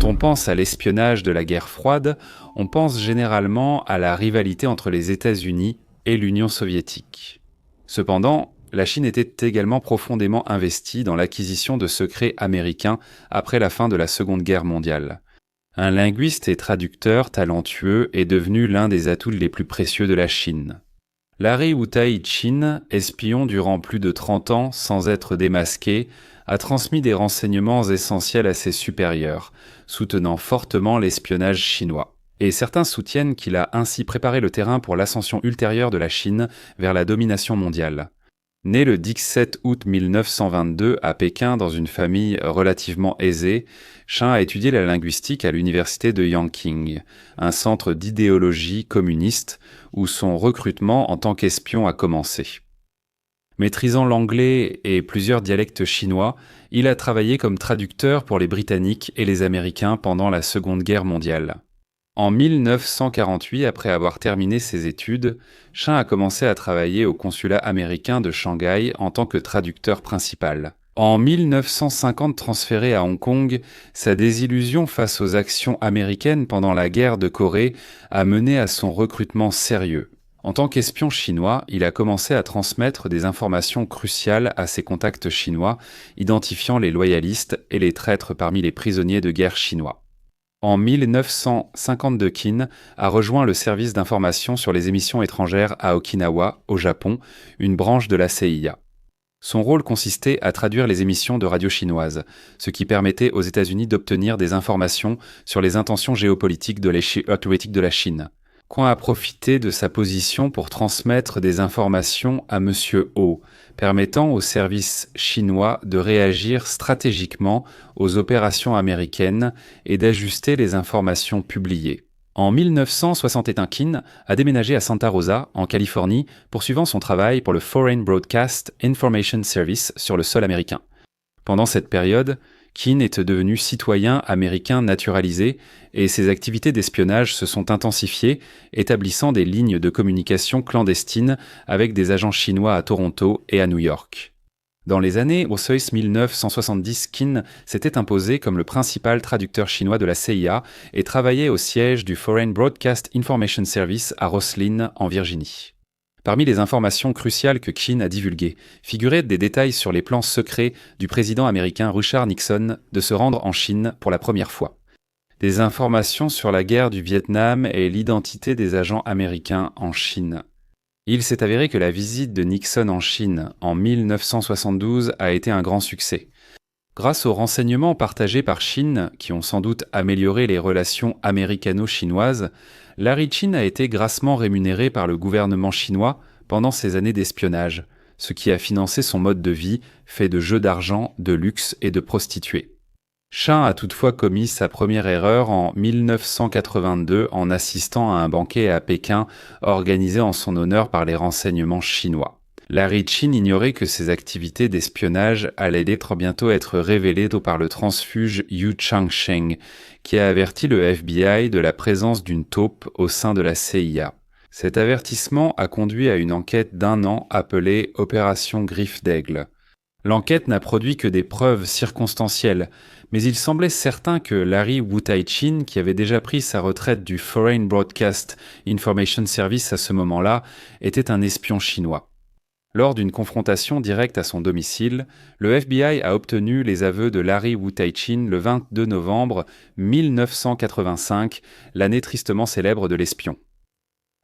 on pense à l'espionnage de la guerre froide, on pense généralement à la rivalité entre les États-Unis et l'Union soviétique. Cependant, la Chine était également profondément investie dans l'acquisition de secrets américains après la fin de la Seconde Guerre mondiale. Un linguiste et traducteur talentueux est devenu l'un des atouts les plus précieux de la Chine. Larry Wu-Tai-Chin, espion durant plus de 30 ans sans être démasqué, a transmis des renseignements essentiels à ses supérieurs, soutenant fortement l'espionnage chinois. Et certains soutiennent qu'il a ainsi préparé le terrain pour l'ascension ultérieure de la Chine vers la domination mondiale. Né le 17 août 1922 à Pékin dans une famille relativement aisée, Chen a étudié la linguistique à l'université de Yanqing, un centre d'idéologie communiste où son recrutement en tant qu'espion a commencé. Maîtrisant l'anglais et plusieurs dialectes chinois, il a travaillé comme traducteur pour les Britanniques et les Américains pendant la Seconde Guerre mondiale. En 1948, après avoir terminé ses études, Chen a commencé à travailler au consulat américain de Shanghai en tant que traducteur principal. En 1950, transféré à Hong Kong, sa désillusion face aux actions américaines pendant la guerre de Corée a mené à son recrutement sérieux. En tant qu'espion chinois, il a commencé à transmettre des informations cruciales à ses contacts chinois, identifiant les loyalistes et les traîtres parmi les prisonniers de guerre chinois. En 1952, Qin a rejoint le service d'information sur les émissions étrangères à Okinawa, au Japon, une branche de la CIA. Son rôle consistait à traduire les émissions de radio chinoises, ce qui permettait aux États-Unis d'obtenir des informations sur les intentions géopolitiques de la Chine. Qin a profité de sa position pour transmettre des informations à M. Ho, permettant au service chinois de réagir stratégiquement aux opérations américaines et d'ajuster les informations publiées. En 1961, Qin a déménagé à Santa Rosa, en Californie, poursuivant son travail pour le Foreign Broadcast Information Service sur le sol américain. Pendant cette période, Qin est devenu citoyen américain naturalisé et ses activités d'espionnage se sont intensifiées, établissant des lignes de communication clandestines avec des agents chinois à Toronto et à New York. Dans les années Ossois 1970, Qin s'était imposé comme le principal traducteur chinois de la CIA et travaillait au siège du Foreign Broadcast Information Service à Rosslyn, en Virginie. Parmi les informations cruciales que Qin a divulguées, figuraient des détails sur les plans secrets du président américain Richard Nixon de se rendre en Chine pour la première fois. Des informations sur la guerre du Vietnam et l'identité des agents américains en Chine. Il s'est avéré que la visite de Nixon en Chine en 1972 a été un grand succès. Grâce aux renseignements partagés par Chine, qui ont sans doute amélioré les relations américano-chinoises, Larry Qin a été grassement rémunéré par le gouvernement chinois pendant ses années d'espionnage, ce qui a financé son mode de vie fait de jeux d'argent, de luxe et de prostituées. Chen a toutefois commis sa première erreur en 1982 en assistant à un banquet à Pékin organisé en son honneur par les renseignements chinois. Larry Qin ignorait que ses activités d'espionnage allaient bientôt être révélées par le transfuge Yu Changsheng, qui a averti le FBI de la présence d'une taupe au sein de la CIA. Cet avertissement a conduit à une enquête d'1 an appelée Opération Griffe d'Aigle. L'enquête n'a produit que des preuves circonstancielles, mais il semblait certain que Larry Wu-Tai-Chin, qui avait déjà pris sa retraite du Foreign Broadcast Information Service à ce moment-là, était un espion chinois. Lors d'une confrontation directe à son domicile, le FBI a obtenu les aveux de Larry Wu-Tai-Chin le 22 novembre 1985, l'année tristement célèbre de l'espion.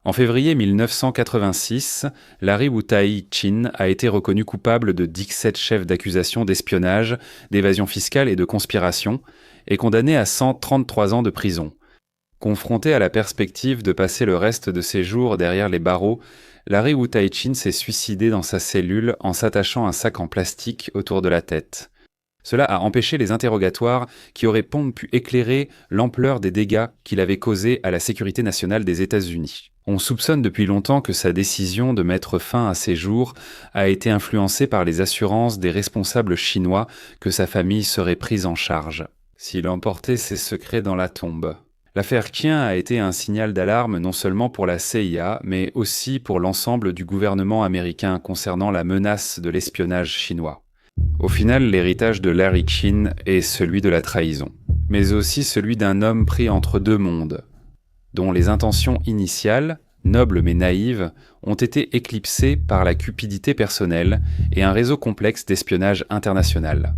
En février 1986, Larry Wu-Tai-Chin a été reconnu coupable de 17 chefs d'accusation d'espionnage, d'évasion fiscale et de conspiration, et condamné à 133 ans de prison. Confronté à la perspective de passer le reste de ses jours derrière les barreaux, Larry Wu-Tai-Chin s'est suicidé dans sa cellule en s'attachant un sac en plastique autour de la tête. Cela a empêché les interrogatoires qui auraient pu éclairer l'ampleur des dégâts qu'il avait causés à la sécurité nationale des États-Unis. On soupçonne depuis longtemps que sa décision de mettre fin à ses jours a été influencée par les assurances des responsables chinois que sa famille serait prise en charge s'il emportait ses secrets dans la tombe. L'affaire Qin a été un signal d'alarme non seulement pour la CIA, mais aussi pour l'ensemble du gouvernement américain concernant la menace de l'espionnage chinois. Au final, l'héritage de Larry Qin est celui de la trahison. mais aussi celui d'un homme pris entre deux mondes, dont les intentions initiales, nobles mais naïves, ont été éclipsées par la cupidité personnelle et un réseau complexe d'espionnage international.